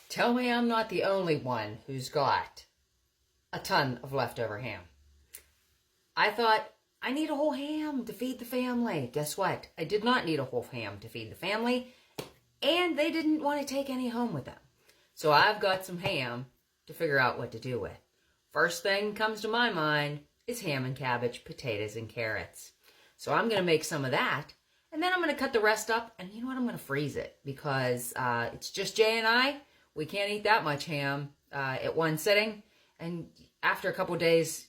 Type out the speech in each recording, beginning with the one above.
Tell me I'm not the only one who's got a ton of leftover ham. I thought, I need a whole ham to feed the family. Guess what? I did not need a whole ham to feed the family, and they didn't want to take any home with them. So I've got some ham to figure out what to do with. First thing comes to my mind is ham and cabbage, potatoes and carrots. So I'm going to make some of that, and then I'm going to cut the rest up, and you know what? I'm going to freeze it because it's just Jay and I. We can't eat that much ham at one sitting, and after a couple of days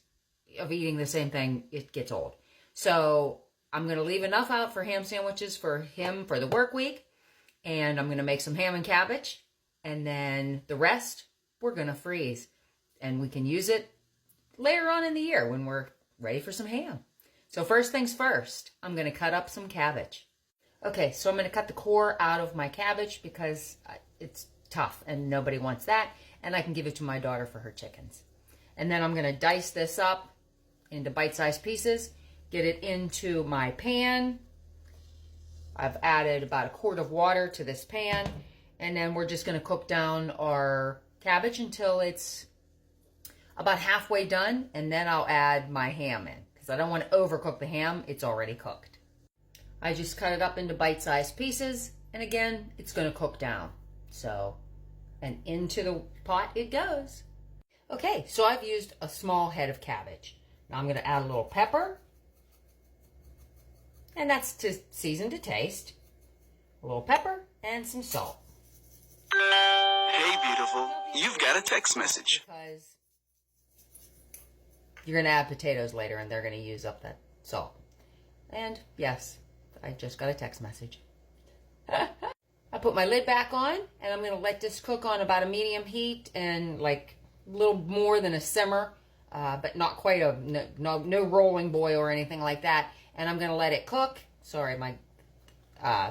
of eating the same thing, it gets old. So I'm going to leave enough out for ham sandwiches for him for the work week, and I'm going to make some ham and cabbage, and then the rest we're going to freeze, and we can use it later on in the year when we're ready for some ham. So first things first, I'm going to cut up some cabbage. Okay, so I'm going to cut the core out of my cabbage because it's tough and nobody wants that, and I can give it to my daughter for her chickens. And then I'm going to dice this up into bite-sized pieces, get it into my pan. I've added about a quart of water to this pan, and then we're just going to cook down our cabbage until it's about halfway done, and then I'll add my ham in because I don't want to overcook the ham. It's already cooked. I just cut it up into bite-sized pieces, and again, it's going to cook down. So, and into the pot it goes. Okay, so I've used a small head of cabbage. Now I'm going to add a little pepper, and that's to season to taste. A little pepper and some salt. Hey, beautiful. You've got a text message. Because you're going to add potatoes later, and they're going to use up that salt. And yes, I just got a text message. I put my lid back on, and I'm going to let this cook on about a medium heat and like a little more than a simmer, but not quite no rolling boil or anything like that. And I'm going to let it cook. Sorry, my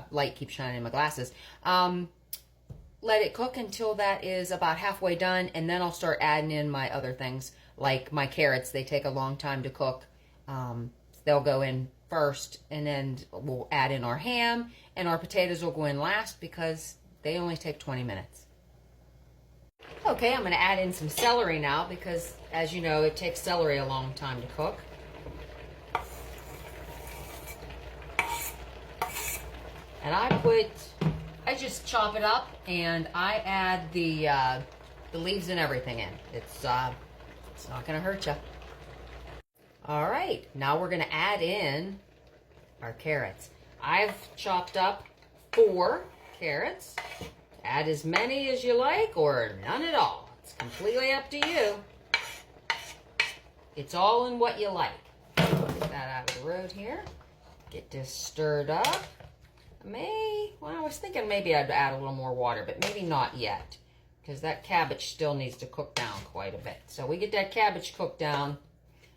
light keeps shining in my glasses. Let it cook until that is about halfway done, and then I'll start adding in my other things, like my carrots. They take a long time to cook. They'll go in first, and then we'll add in our ham, and our potatoes will go in last because they only take 20 minutes. Okay, I'm going to add in some celery now because, as you know, it takes celery a long time to cook. And I just chop it up, and I add the leaves and everything in. It's not going to hurt you. All right, now we're going to add in our carrots. I've chopped up 4 carrots. Add as many as you like or none at all. It's completely up to you. It's all in what you like. Get that out of the road here. Get this stirred up. I was thinking maybe I'd add a little more water, but maybe not yet, because that cabbage still needs to cook down quite a bit. So we get that cabbage cooked down,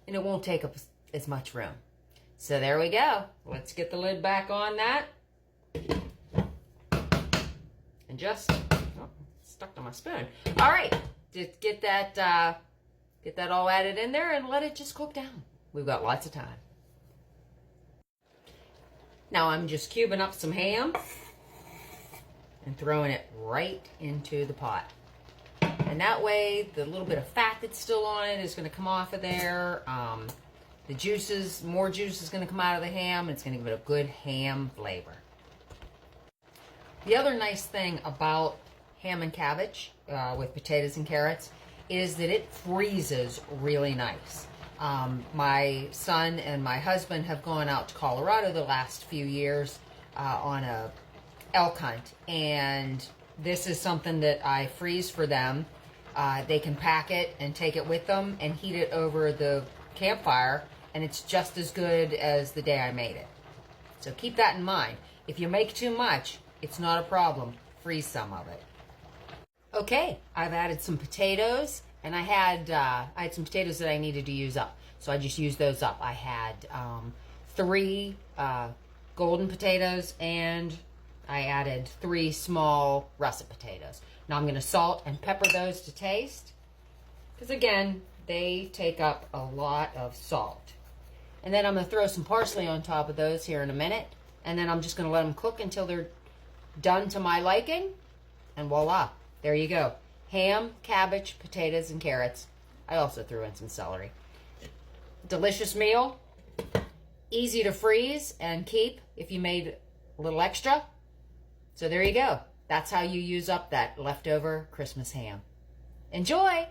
and it won't take up as much room. So there we go. Let's get the lid back on that. And just, stuck to my spoon. All right, just get that all added in there and let it just cook down. We've got lots of time. Now I'm just cubing up some ham and throwing it right into the pot. And that way, the little bit of fat that's still on it is going to come off of there. More juice is going to come out of the ham, and it's going to give it a good ham flavor. The other nice thing about ham and cabbage with potatoes and carrots is that it freezes really nice. My son and my husband have gone out to Colorado the last few years on a elk hunt, and this is something that I freeze for them. They can pack it and take it with them and heat it over the campfire, and it's just as good as the day I made it. So keep that in mind. If you make too much, it's not a problem. Freeze some of it. Okay, I've added some potatoes, and I had some potatoes that I needed to use up, so I just used those up. I had 3 golden potatoes, and I added 3 small russet potatoes. Now I'm going to salt and pepper those to taste, because again, they take up a lot of salt. And then I'm going to throw some parsley on top of those here in a minute, and then I'm just going to let them cook until they're done to my liking, and voila, There you go. Ham, cabbage, potatoes, and carrots. I also threw in some celery. Delicious meal. Easy to freeze and keep if you made a little extra. So there you go. That's how you use up that leftover Christmas ham. Enjoy!